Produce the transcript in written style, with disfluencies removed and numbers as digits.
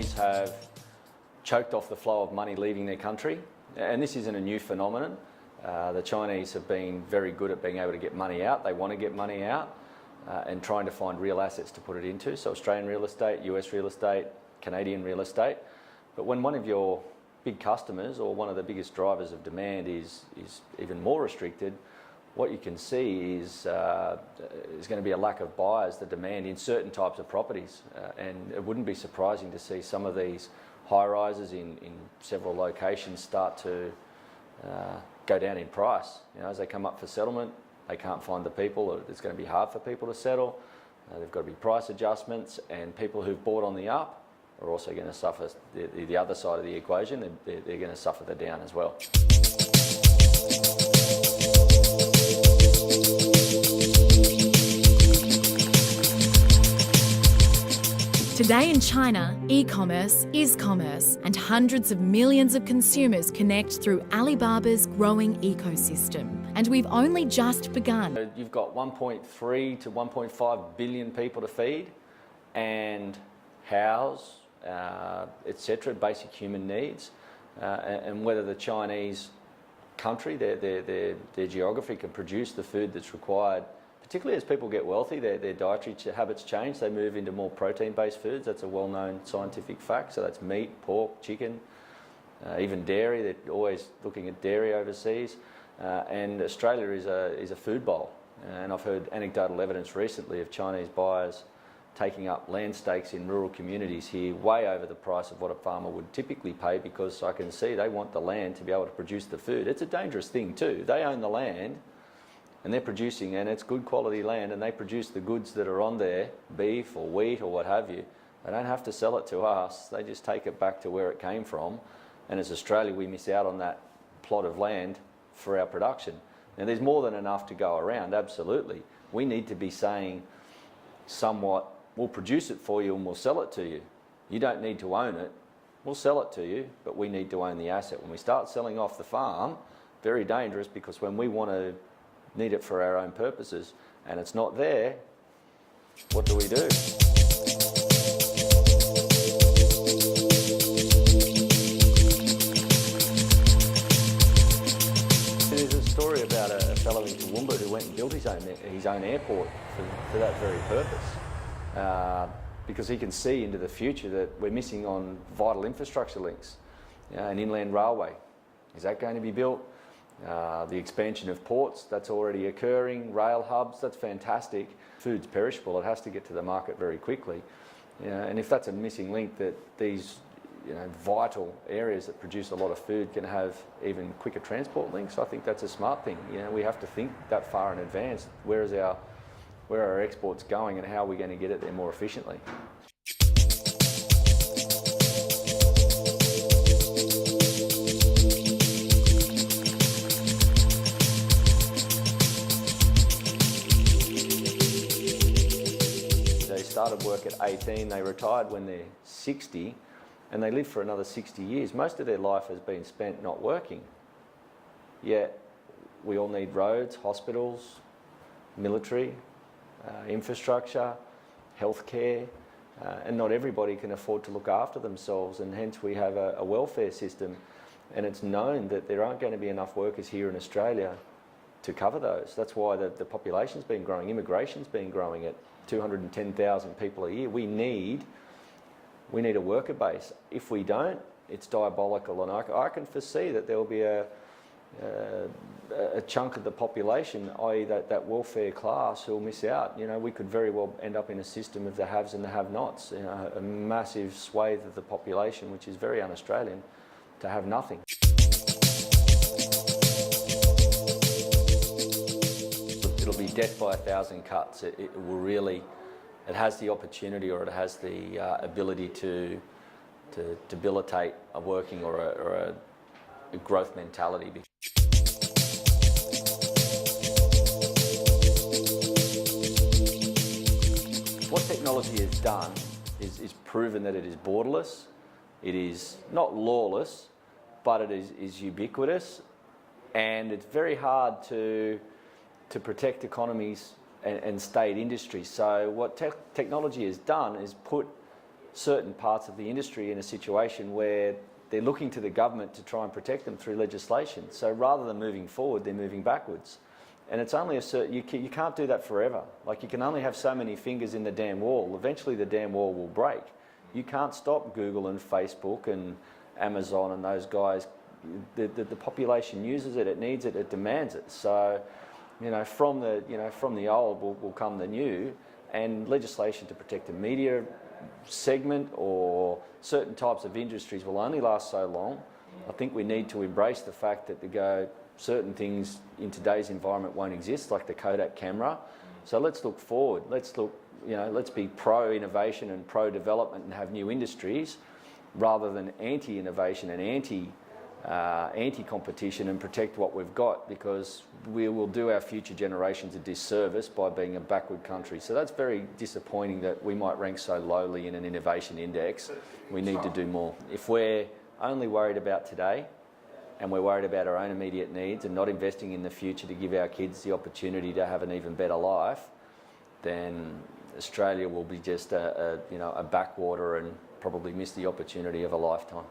Chinese have choked off the flow of money leaving their country, and this isn't a new phenomenon. The Chinese have been very good at being able to get money out. They want to get money out and trying to find real assets to put it into. So Australian real estate, US real estate, Canadian real estate. But when one of your big customers or one of the biggest drivers of demand is even more restricted, what you can see is going to be a lack of buyers, the demand in certain types of properties. And it wouldn't be surprising to see some of these high-rises in several locations start to go down in price. You know, as they come up for settlement, they can't find the people. It's going to be hard for people to settle. There've got to be price adjustments, and people who've bought on the up are also going to suffer the other side of the equation. They're going to suffer the down as well. Today in China, e-commerce is commerce, and hundreds of millions of consumers connect through Alibaba's growing ecosystem. And we've only just begun. You've got 1.3 to 1.5 billion people to feed and house, etc., basic human needs. And whether the Chinese country, their geography, can produce the food that's required, particularly as people get wealthy, their dietary habits change. They move into more protein-based foods. That's a well-known scientific fact. So that's meat, pork, chicken, even dairy. They're always looking at dairy overseas. And Australia is a food bowl. And I've heard anecdotal evidence recently of Chinese buyers taking up land stakes in rural communities here way over the price of what a farmer would typically pay, because I can see they want the land to be able to produce the food. It's a dangerous thing too. They own the land, and they're producing, and it's good quality land, and they produce the goods that are on there, beef or wheat or what have you. They don't have to sell it to us. They just take it back to where it came from. And as Australia, we miss out on that plot of land for our production. Now, there's more than enough to go around, absolutely. We need to be saying somewhat, we'll produce it for you and we'll sell it to you. You don't need to own it. We'll sell it to you, but we need to own the asset. When we start selling off the farm, very dangerous, because when we want to need it for our own purposes and it's not there, what do we do? There's a story about a fellow in Toowoomba who went and built his own airport for that very purpose, because he can see into the future that we're missing on vital infrastructure links. An inland railway, is that going to be built? The expansion of ports, that's already occurring. Rail hubs, that's fantastic. Food's perishable, it has to get to the market very quickly. And if that's a missing link, that these vital areas that produce a lot of food can have even quicker transport links, I think that's a smart thing. We have to think that far in advance. Where are our exports going, and how are we going to get it there more efficiently? Started work at 18, they retired when they're 60, and they live for another 60 years. Most of their life has been spent not working. Yet we all need roads, hospitals, military, infrastructure, healthcare, and not everybody can afford to look after themselves, and hence we have a welfare system. And it's known that there aren't going to be enough workers here in Australia to cover those. That's why the population's been growing, immigration's been growing at 210,000 people a year. We need a worker base. If we don't, it's diabolical, and I can foresee that there will be a chunk of the population, i.e. that welfare class, who will miss out. We could very well end up in a system of the haves and the have-nots, a massive swathe of the population, which is very un-Australian, to have nothing. It'll be death by 1,000 cuts. It will really, it has the opportunity, or it has the ability to debilitate a working or a growth mentality. What technology has done is proven that it is borderless. It is not lawless, but it is ubiquitous, and it's very hard to protect economies and state industries. So what technology has done is put certain parts of the industry in a situation where they're looking to the government to try and protect them through legislation. So rather than moving forward, they're moving backwards. And it's only a certain, you can't do that forever. Like, you can only have so many fingers in the damn wall. Eventually the damn wall will break. You can't stop Google and Facebook and Amazon and those guys. The population uses it, it needs it, it demands it. So, from the old will come the new, and legislation to protect the media segment or certain types of industries will only last so long. I think we need to embrace the fact that certain things in today's environment won't exist, like the Kodak camera. So let's look forward. Let's be pro-innovation and pro-development and have new industries, rather than anti-innovation and anti-competition, and protect what we've got, because we will do our future generations a disservice by being a backward country. So that's very disappointing that we might rank so lowly in an innovation index. We need to do more. If we're only worried about today, and we're worried about our own immediate needs and not investing in the future to give our kids the opportunity to have an even better life, then Australia will be just a backwater and probably miss the opportunity of a lifetime.